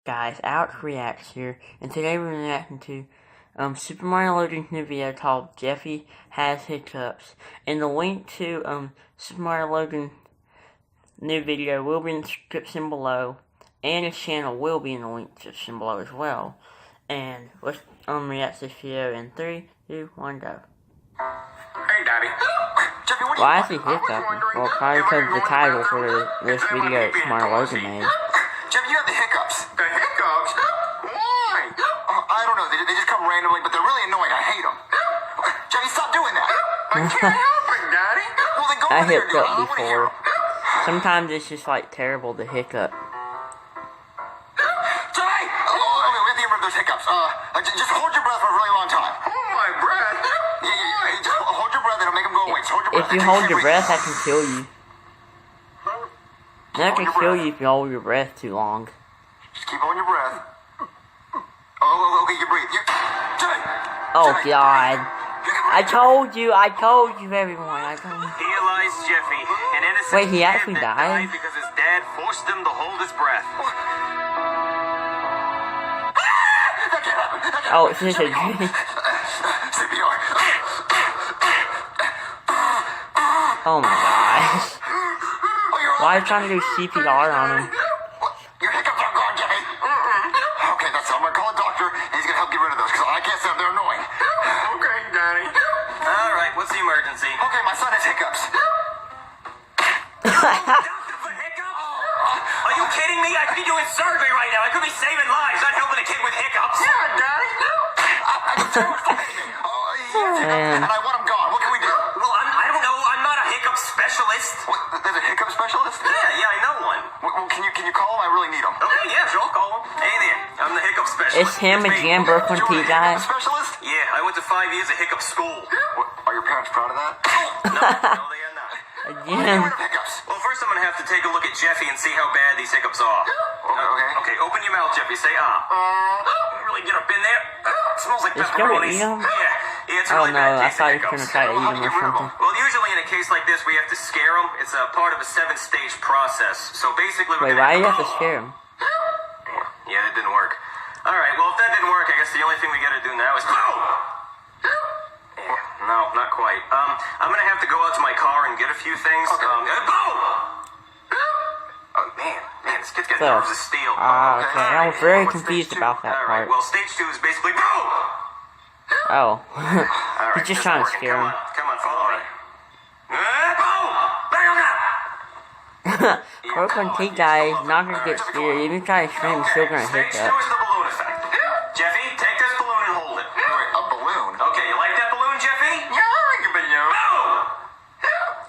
Guys, Alex Reacts here, and today we're reacting to Super Mario Loading's new video called Jeffy Has Hiccups. And the link to Super Mario Loading's new video will be in the description below, and his channel will be in the link description below as well. And let's react to this video in 3, 2, 1, go. Hey, Daddy. Jeffy, what Why is he hiccuping? Well, probably because of the title for this video Super Mario Loading made. Jeffy, you have the hiccups. The hiccups? Why? I don't know. They just come randomly, but they're really annoying. I hate them. Jeffy, stop doing that. I can't help it, Daddy. Well, then go I over there, hiccuped dude. before. Sometimes it's just like terrible to hiccup. Jeffy! Oh, okay, we have to get rid of those hiccups. Just hold your breath for a really long time. Hold my breath? Yeah. Just hold your breath. It'll make them go away. Just hold your breath. If you hold your breath, I can kill you. That can kill you if you hold your breath too long. Just keep holding your breath. Oh, okay, you breathe. Oh, God. I told you, everyone. I told you. He lies, Jeffy. An innocent Wait, he kid actually that died? because his dad forced him to hold his breath. That can't happen. That can't Oh, happen. it's just a dream. CPR. Oh, my gosh. Oh, you're Why are you trying to do CPR on him? Your hiccups are gone, Jeffy. Okay, that's it. I'm gonna call a doctor, and he's gonna help get rid of those, because I can't stand them. They're annoying. Okay, Daddy. All right, what's the emergency? Okay, my son has hiccups. Doctor for hiccups? Are you kidding me? I could be doing surgery right now. I could be saving lives, not helping a kid with hiccups. Yeah, Daddy. I can tell what's the baby. He has hiccups, and I want him gone. What can we do? Well, I don't know. I'm not a hiccup specialist. What, there's a hiccup specialist? Yeah, I know one. Well, can you call him? I really need him. Okay, yeah, sure, I'll call him. Hey there, I'm the hiccup specialist. It's him It's me. again, Brooklyn T You're a guy. hiccup specialist? Yeah, I went to 5 years of hiccup school. What, are your parents proud of that? No, they are not. Again. Hiccups. Well, first I'm gonna have to take a look at Jeffy and see how bad these hiccups are. Okay. Okay, open your mouth, Jeffy. Say really get up in there. It smells like It's gonna pepperonis. eat 'em? Yeah, it's Oh really no, bad I case of thought he was hiccups. gonna try to eat him or something. Well, usually in a case like this, we have to scare them. It's a part of a 7-stage process. So basically, Wait, why do you have to scare him? Yeah, that didn't work. All right, well, if that didn't work, I guess the only thing we gotta do now is no, not quite. I'm gonna have to go out to my car and get a few things. Okay. Oh, man, this kid's got So, nerves of steel. okay, I was very What's confused stage 2? about that All right, part. well, stage 2 is basically Oh. All right, He's just this trying to is working. scare him. Come on, follow me. Brooklyn T guy is not gonna get scared. Even try to scream, he's still gonna Stage 2 hiccup. is the balloon effect. Jeffy, take this balloon and hold it. Wait, a balloon? Okay, you like that balloon, Jeffy? Yeah, I like a balloon.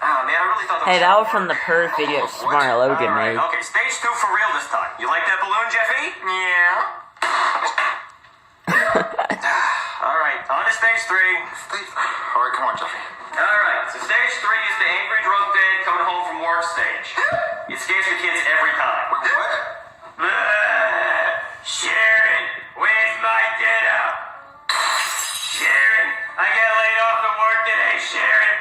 Ah, man, I really thought Hey, that was from the Purge video Super Mario Loading All right, made. okay, stage 2 for real this time. You like that balloon, Jeffy? Yeah. All right, on to stage 3. All right, come on, Jeffy. All right, so stage 3 is the angry drunk dad coming home from work stage. It scares the kids every time. Wait, what? Sharon, where's my dinner? Sharon, I got laid off at work today, Sharon.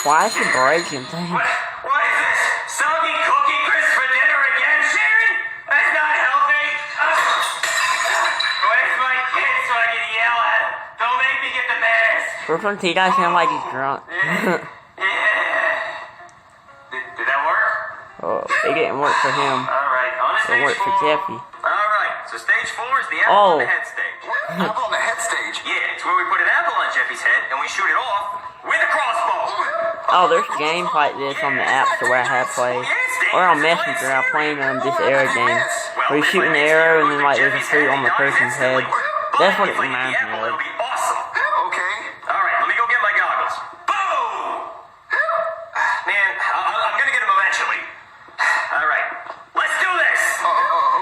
Why is he breaking things? What is this? Soggy cookie crisp for dinner again, Sharon? That's not healthy. Where's my kid so I can yell at him? Don't make me get the mask. Brooklyn T guy sounds like he's drunk. Did that work? Oh, it didn't work for him. All right, on to It stage worked for 4. Jeffy. All right, so stage 4 is the apple on the head stage. Apple on the head stage. Yeah, it's where we put an apple on Jeffy's head and we shoot it off with a crossbow. Oh, there's games like this on the App Store where I have played. Or on Messenger, I'm playing this arrow game. Where you shoot an arrow and then like there's a fruit on the person's head. That's what it reminds me of. It'll be awesome. Okay. All right, let me go get my goggles. Boom! Man, I'm gonna get him eventually. All right, let's do this.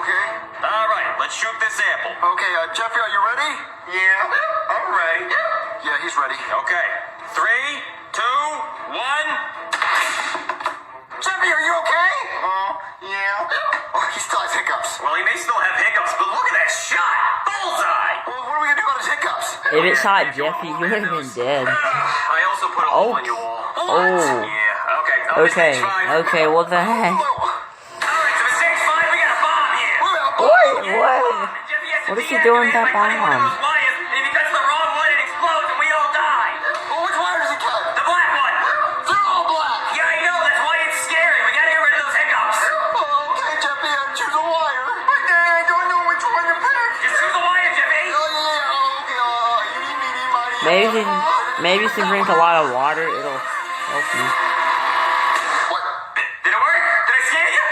Okay. All right, let's shoot this apple. Okay, Jeffy, are you ready? Yeah, I'm ready. Yeah, he's ready. Okay, 3, 2, 1. Jeffy, are you okay? Yeah. Oh, he still has hiccups. Well, he may still have hiccups, but look at that shot! Bullseye! Well, what are we gonna do about his hiccups? If it shot Jeffy, you would have been dead. I also put a hole on your wall. Oh. Yeah, okay. On to Okay, stage 5. okay, what the heck? Alright, so for stage 5, we got a bomb here. Wait, Jeffy has to What is he doing with that deactivate by cutting one of bomb? those wires, and if he cuts the wrong one, it explodes and we all die. Well, which wire does he cut? The black one. They're all black. Yeah, I know. That's why it's scary. We gotta get rid of those hiccups. Okay, Jeffy, choose a wire. I don't know which one to pick. Just choose a wire, Jeffy. Okay, Maybe if you drink a lot of water, it'll help you. What? Did it work? Did I scare you?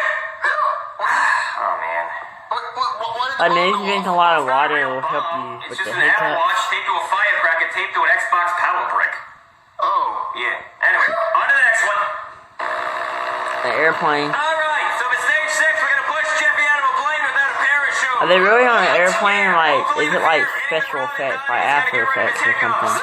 Oh, man. What Maybe if you drink a lot of water, it will help you It's with just the an Apple hiccups. Watch taped to a firecracker taped to an Xbox power brick. Oh. Yeah. Anyway, on to the next one. The airplane. All right. So for stage 6, we're gonna push Jeffy out of a plane without a parachute. Are they really on an airplane? Like, is it like special effects, like After Effects or something?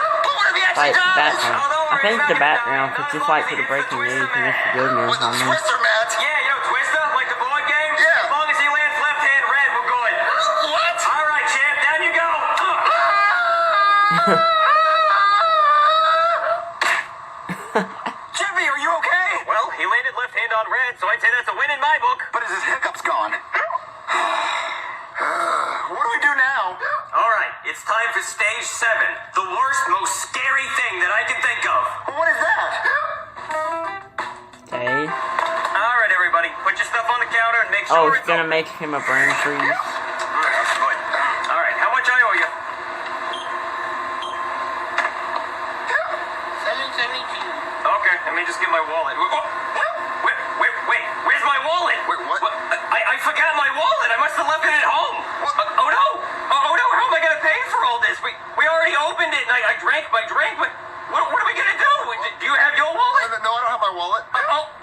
Like background. I think the background, cause just like for the breaking news and Mr. Goodness on there. Twister, Matt. Yeah, you know Twister, like the board game? Yeah. As long as he lands left hand red, we're good. What? All right, champ, down you go. Jeffy, are you okay? Well, he landed left hand on red, so I'd say that's a win in my book. But is his hiccups gone? What do we do now? All right, it's time for stage 7. The worst, most scary thing that I can think of. What is that? Okay. All right, everybody, put your stuff on the counter and make sure Oh, it's it's gonna make him a burn freeze. Good. All right, how much I owe you? 772. Okay, let me just get my wallet. Wait, where's my wallet? Wait, what? I forgot my wallet. I must have left it at home. Oh no! Oh no! How am I gonna pay for all this? We already opened it and I drank my drink. What are we gonna do? Do you have your wallet? No, I don't have my wallet.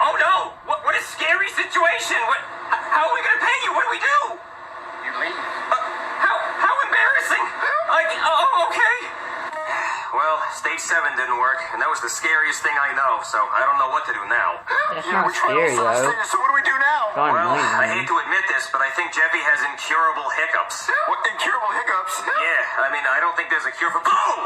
Oh no! What a scary situation! How are we gonna pay you? What do we do? You leave. How embarrassing! Okay. Well, stage 7 didn't work, and that was the scariest thing I know, so I don't know what to do now. That's not scary though. So what do we do now? Gone Well, million, I hate to admit this, but I think Jeffy has incurable hiccups. What, incurable hiccups? Yeah, I mean, I don't think there's a cure for... Boom!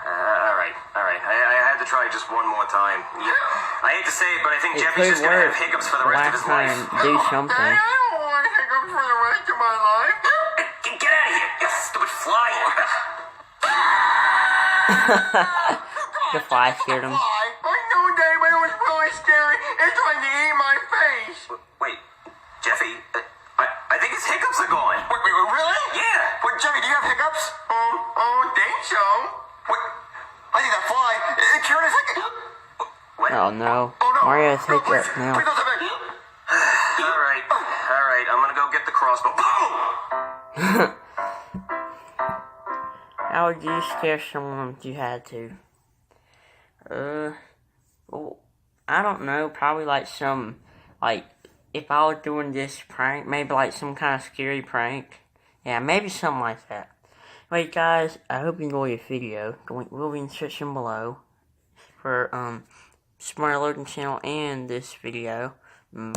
All right. I had to try just one more time. Yeah. I hate to say it, but I think It Jeffy's just could gonna work. have hiccups for the rest of his Last life. time, do something. I don't want hiccups for the rest of my life. Get out of here, you stupid fly! The fly scared him. I know, Dave, but it was really scary. It's trying to eat my face. Wait, Jeffy, I think his hiccups are gone. Wait, really? Yeah. Wait, Jeffy, do you have hiccups? Think so. Wait, I think that fly, it cured his hiccups. What? Oh no. Oh, no. Mario's No, hiccups please, now. please don't say All right, I'm gonna go get the crossbow. Boom! How would you scare someone if you had to? Well, I don't know. Probably like if I was doing this prank, maybe like some kind of scary prank. Yeah, maybe something like that. Wait, guys, I hope you enjoyed this video. We'll be in the description below for Smart Loading channel and this video. Bye.